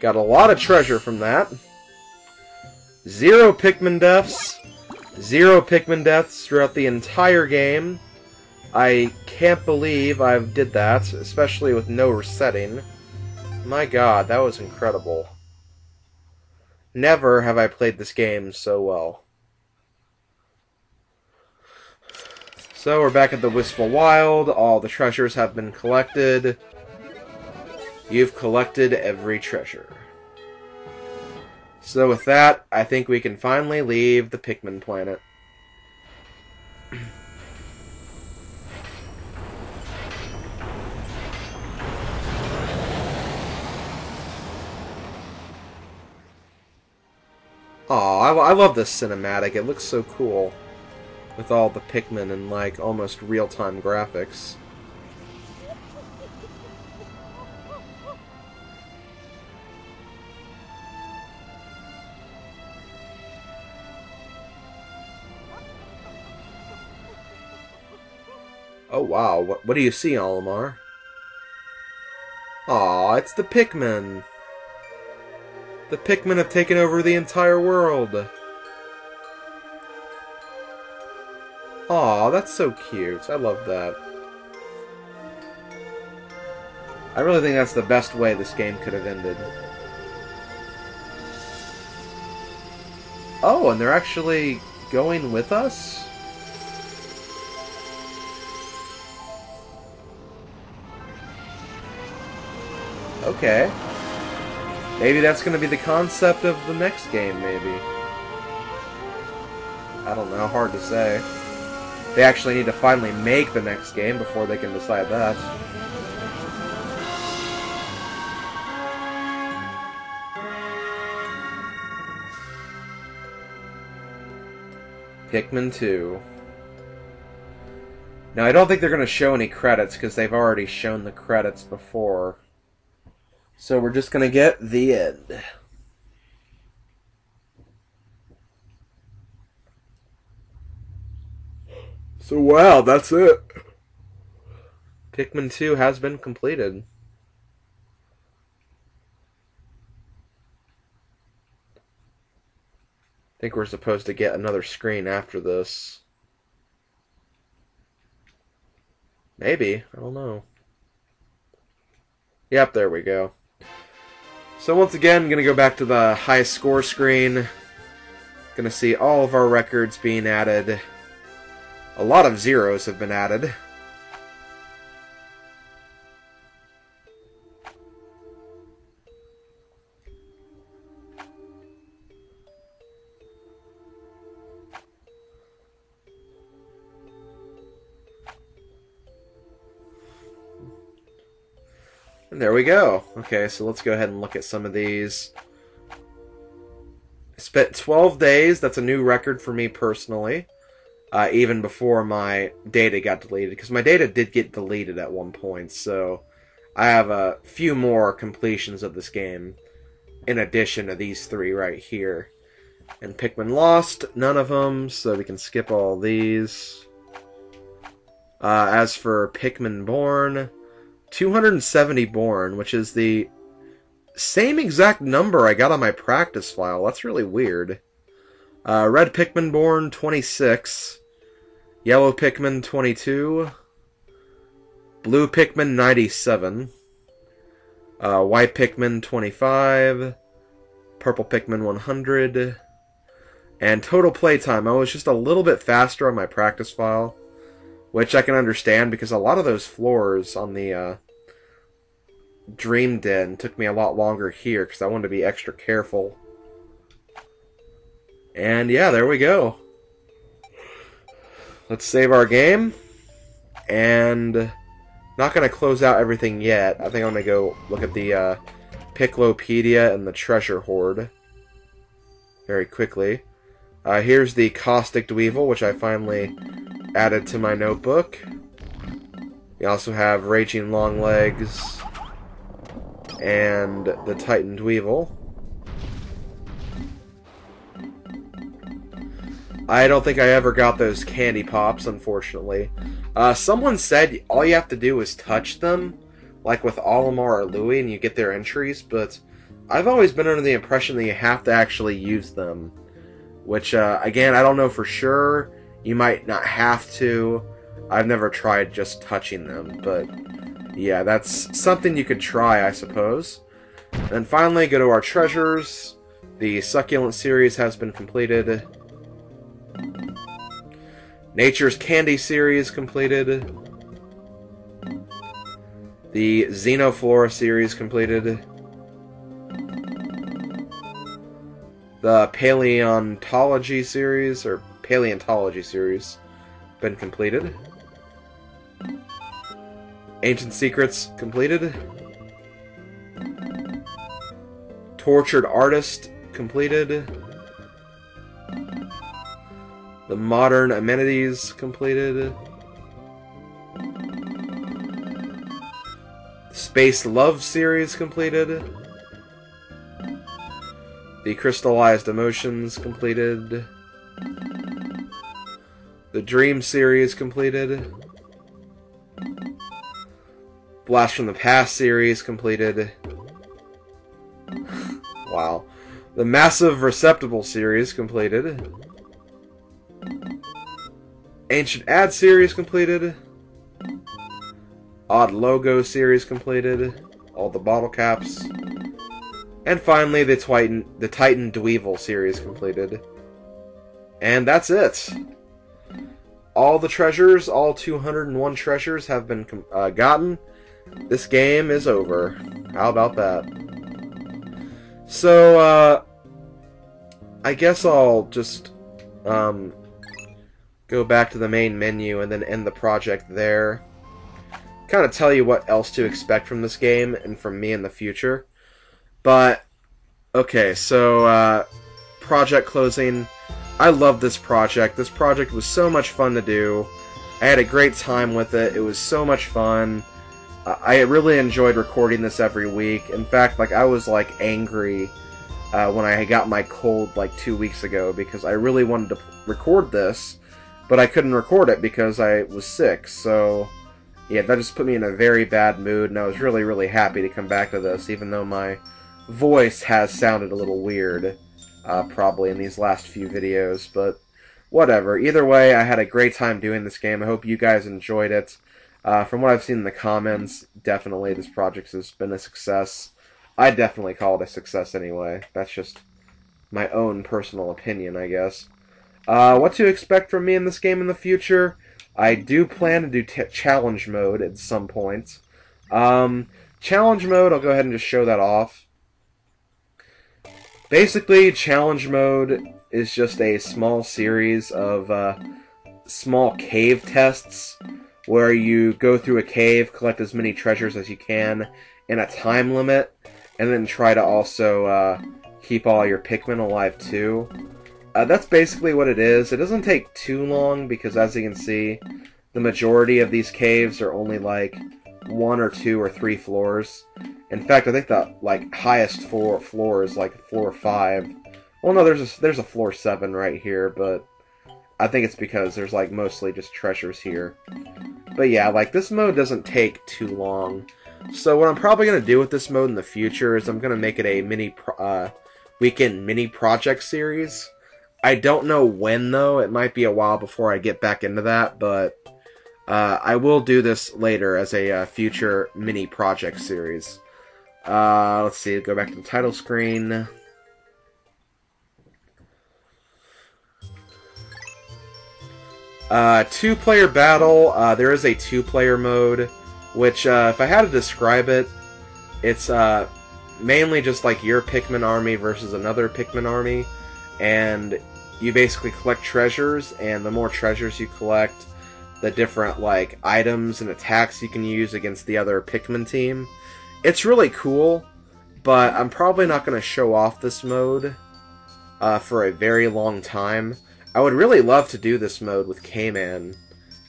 Got a lot of treasure from that. 0 Pikmin deaths. 0 Pikmin deaths throughout the entire game. I can't believe I did that, especially with no resetting. My god, that was incredible. Never have I played this game so well. So we're back at the Wistful Wild. All the treasures have been collected. You've collected every treasure. So with that, I think we can finally leave the Pikmin planet. Aw, I love this cinematic. It looks so cool. With all the Pikmin and, like, almost real-time graphics. Oh wow, what do you see, Olimar? Aw, it's the Pikmin! The Pikmin have taken over the entire world! Aw, that's so cute. I love that. I really think that's the best way this game could have ended. Oh, and they're actually going with us? Okay. Maybe that's going to be the concept of the next game, maybe. I don't know, hard to say. They actually need to finally make the next game before they can decide that. Pikmin 2. Now, I don't think they're going to show any credits, because they've already shown the credits before. So we're just going to get the end. So wow, that's it. Pikmin 2 has been completed. I think we're supposed to get another screen after this. Maybe, I don't know. Yep, there we go. So once again, I'm going to go back to the high score screen. Going to see all of our records being added. A lot of zeros have been added. And there we go. Okay, so let's go ahead and look at some of these. I spent 12 days. That's a new record for me personally. Even before my data got deleted. Because my data did get deleted at one point. So I have a few more completions of this game. In addition to these 3 right here. And Pikmin Lost, none of them. So we can skip all these. As for Pikmin Born... 270 born, which is the same exact number I got on my practice file. That's really weird. Red Pikmin born, 26. Yellow Pikmin, 22. Blue Pikmin, 97. White Pikmin, 25. Purple Pikmin, 100. And total playtime, I was just a little bit faster on my practice file. Which I can understand, because a lot of those floors on the Dream Den took me a lot longer here, because I wanted to be extra careful. And yeah, there we go. Let's save our game. And not going to close out everything yet. I think I'm going to go look at the Piclopedia and the Treasure Hoard very quickly. Here's the Caustic Dweevil, which I finally added to my notebook. We also have Raging Longlegs and the Titan Dweevil. I don't think I ever got those candy pops, unfortunately. Someone said all you have to do is touch them, like with Olimar or Louie, and you get their entries, but I've always been under the impression that you have to actually use them. Which, again, I don't know for sure. You might not have to. I've never tried just touching them, but yeah, that's something you could try, I suppose. And finally, go to our treasures. The Succulent series has been completed. Nature's Candy series completed. The Xenoflora series completed. The Paleontology series, or Paleontology series, been completed. Ancient Secrets completed. Tortured Artist completed. The Modern Amenities completed. Space Love series completed. The Crystallized Emotions completed. The Dream series completed. Blast from the Past series completed. Wow. The Massive Receptacle series completed. Ancient Ad series completed. Odd Logo series completed. All the bottle caps. And finally, the Titan Dweevil series completed. And that's it. All the treasures, all 201 treasures have been gotten. This game is over. How about that? So, I guess I'll just go back to the main menu and then end the project there. Kind of tell you what else to expect from this game and from me in the future. But, okay, so, project closing. I love this project. This project was so much fun to do. I had a great time with it. It was so much fun. I really enjoyed recording this every week. In fact, like, I was, like, angry when I got my cold, like, 2 weeks ago, because I really wanted to record this, but I couldn't record it because I was sick, so yeah, that just put me in a very bad mood, and I was really, really happy to come back to this, even though my voice has sounded a little weird, probably in these last few videos, but whatever. Either way, I had a great time doing this game. I hope you guys enjoyed it. From what I've seen in the comments, definitely this project has been a success. I definitely call it a success anyway. That's just my own personal opinion, I guess. What to expect from me in this game in the future? I do plan to do challenge mode at some point. Challenge mode, I'll go ahead and just show that off. Basically, challenge mode is just a small series of small cave tests where you go through a cave, collect as many treasures as you can in a time limit, and then try to also keep all your Pikmin alive too. That's basically what it is. It doesn't take too long because, as you can see, the majority of these caves are only like 1 or 2 or 3 floors. In fact, I think the highest floor is like floor 5. Well, no, there's a floor 7 right here, but I think it's because there's like mostly just treasures here. But yeah, like this mode doesn't take too long. So what I'm probably gonna do with this mode in the future is I'm gonna make it a weekend mini project series. I don't know when, though. It might be a while before I get back into that, but I will do this later as a future mini project series. Let's see, go back to the title screen. Two-player battle. There is a two-player mode, which, if I had to describe it, it's mainly just like your Pikmin army versus another Pikmin army, and you basically collect treasures, and the more treasures you collect, the different like items and attacks you can use against the other Pikmin team. It's really cool, but I'm probably not going to show off this mode for a very long time. I would really love to do this mode with K-Man,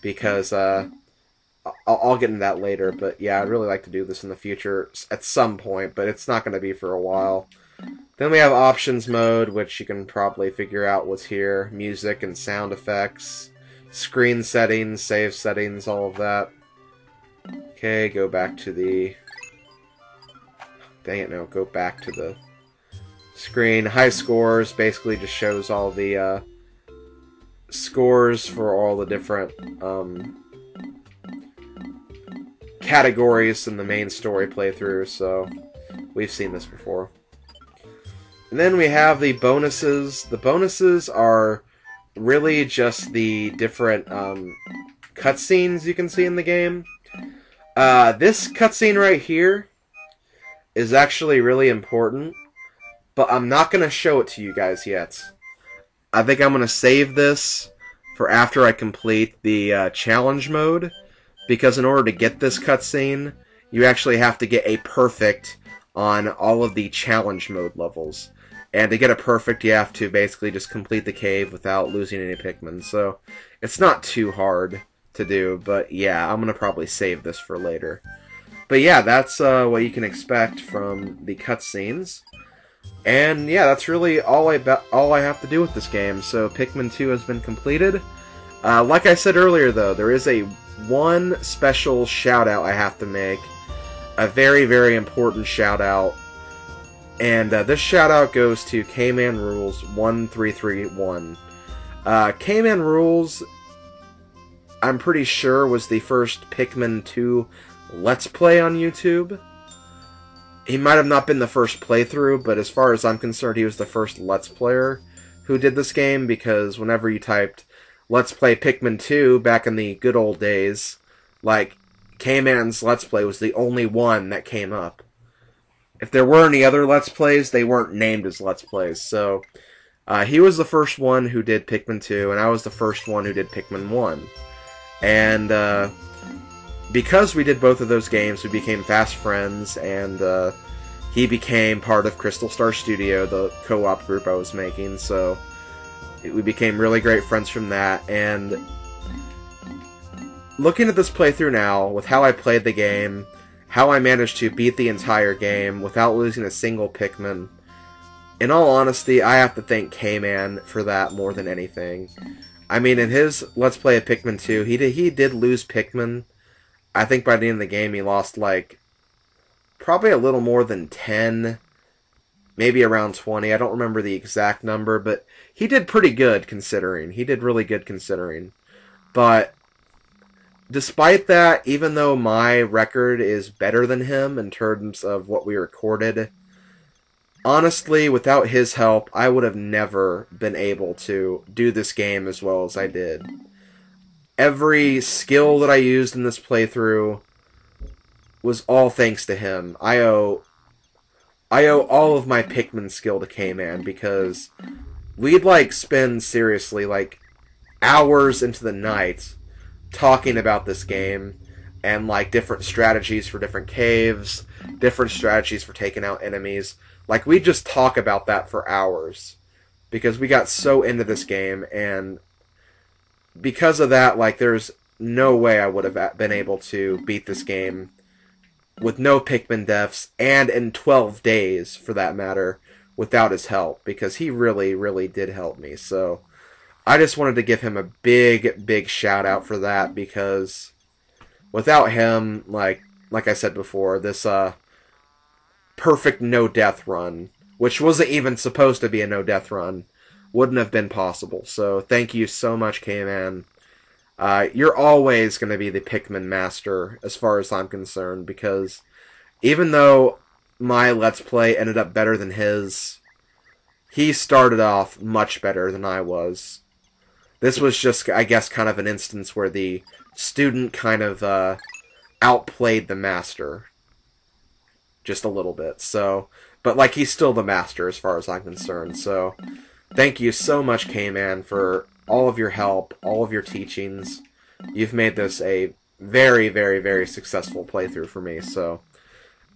because I'll get into that later, but yeah, I'd really like to do this in the future at some point, but it's not going to be for a while. Then we have options mode, which you can probably figure out what's here. Music and sound effects, screen settings, save settings, all of that. Okay, go back to the... Dang it, no, go back to the screen. High scores basically just shows all the scores for all the different categories in the main story playthrough, so we've seen this before. And then we have the bonuses. The bonuses are really just the different cutscenes you can see in the game. This cutscene right here is actually really important, but I'm not going to show it to you guys yet. I think I'm going to save this for after I complete the challenge mode, because in order to get this cutscene, you actually have to get a perfect on all of the challenge mode levels. And to get a perfect, you have to basically just complete the cave without losing any Pikmin. So it's not too hard to do, but yeah, I'm going to probably save this for later. But yeah, that's what you can expect from the cutscenes. And yeah, that's really all I have to do with this game. So Pikmin 2 has been completed. Like I said earlier, though, there is one special shout-out I have to make. A very, very important shout-out. And this shout-out goes to K-Man Rules 1331. K-Man Rules, I'm pretty sure, was the first Pikmin 2 Let's Play on YouTube. He might have not been the first playthrough, but as far as I'm concerned, he was the first Let's Player who did this game, because whenever you typed Let's Play Pikmin 2 back in the good old days, like, K-Man's Let's Play was the only one that came up. If there were any other Let's Plays, they weren't named as Let's Plays. So, he was the first one who did Pikmin 2, and I was the first one who did Pikmin 1. And, because we did both of those games, we became fast friends, and, he became part of Crystal Star Studio, the co-op group I was making, so we became really great friends from that. And looking at this playthrough now, with how I played the game, how I managed to beat the entire game without losing a single Pikmin, in all honesty, I have to thank K-Man for that more than anything. I mean, in his Let's Play of Pikmin 2, he did lose Pikmin. I think by the end of the game he lost, like, probably a little more than 10, maybe around 20. I don't remember the exact number, but he did pretty good considering. He did really good considering. But despite that, even though my record is better than him in terms of what we recorded, honestly, without his help, I would have never been able to do this game as well as I did. Every skill that I used in this playthrough was all thanks to him. I owe all of my Pikmin skill to K-Man, because we'd, like, spend, seriously, like, hours into the night talking about this game, and, like, different strategies for different caves, different strategies for taking out enemies. Like, we'd just talk about that for hours, because we got so into this game, and because of that, like, there's no way I would have been able to beat this game with no Pikmin deaths, and in 12 days, for that matter, without his help, because he really, really did help me. So I just wanted to give him a big, big shout out for that, because without him, like I said before, this perfect no-death run, which wasn't even supposed to be a no-death run, wouldn't have been possible. So thank you so much, K-Man. You're always going to be the Pikmin master, as far as I'm concerned, because even though my Let's Play ended up better than his, he started off much better than I was. This was just, I guess, kind of an instance where the student kind of outplayed the master. Just a little bit. So, but, like, he's still the master as far as I'm concerned. So, thank you so much, K-Man, for all of your help, all of your teachings. You've made this a very, very, very successful playthrough for me. So,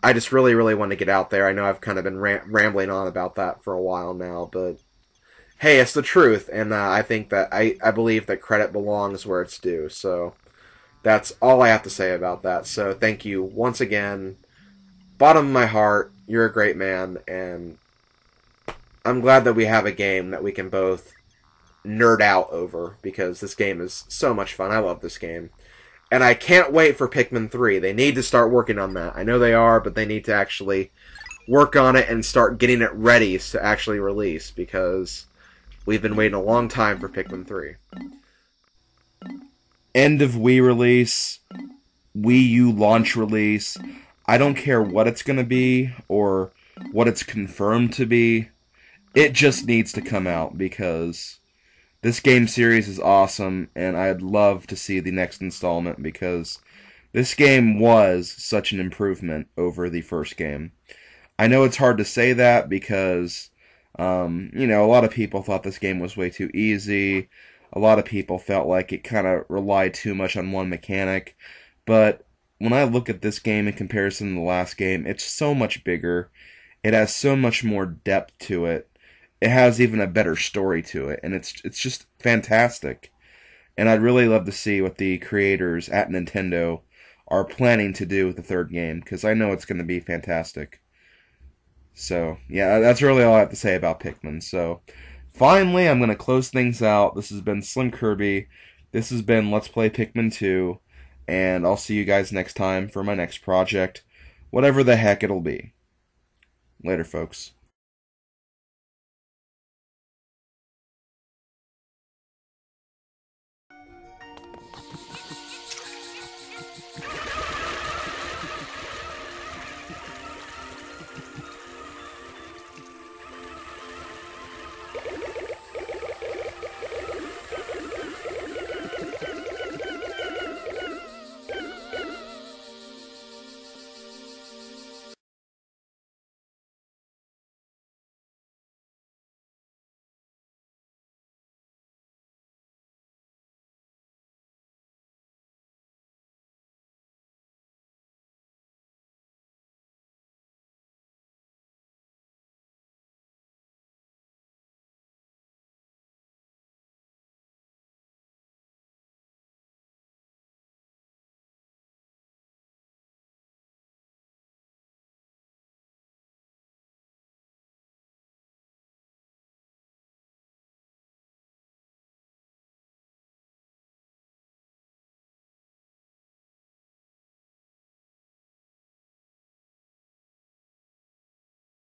I just really, really want to get out there. I know I've kind of been rambling on about that for a while now, but hey, it's the truth, and I think that I believe that credit belongs where it's due. So, that's all I have to say about that. So, thank you once again. Bottom of my heart, you're a great man, and I'm glad that we have a game that we can both nerd out over, because this game is so much fun. I love this game. And I can't wait for Pikmin 3. They need to start working on that. I know they are, but they need to actually work on it and start getting it ready to actually release, because we've been waiting a long time for Pikmin 3. End of Wii release, Wii U launch release. I don't care what it's going to be or what it's confirmed to be. It just needs to come out, because this game series is awesome, and I'd love to see the next installment, because this game was such an improvement over the first game. I know it's hard to say that because, you know, a lot of people thought this game was way too easy. A lot of people felt like it kind of relied too much on one mechanic. But when I look at this game in comparison to the last game, it's so much bigger. It has so much more depth to it. It has even a better story to it, and it's just fantastic. And I'd really love to see what the creators at Nintendo are planning to do with the third game, because I know it's going to be fantastic. So, yeah, that's really all I have to say about Pikmin. So, finally, I'm going to close things out. This has been SlimKirby. This has been Let's Play Pikmin 2, and I'll see you guys next time for my next project, whatever the heck it'll be. Later, folks.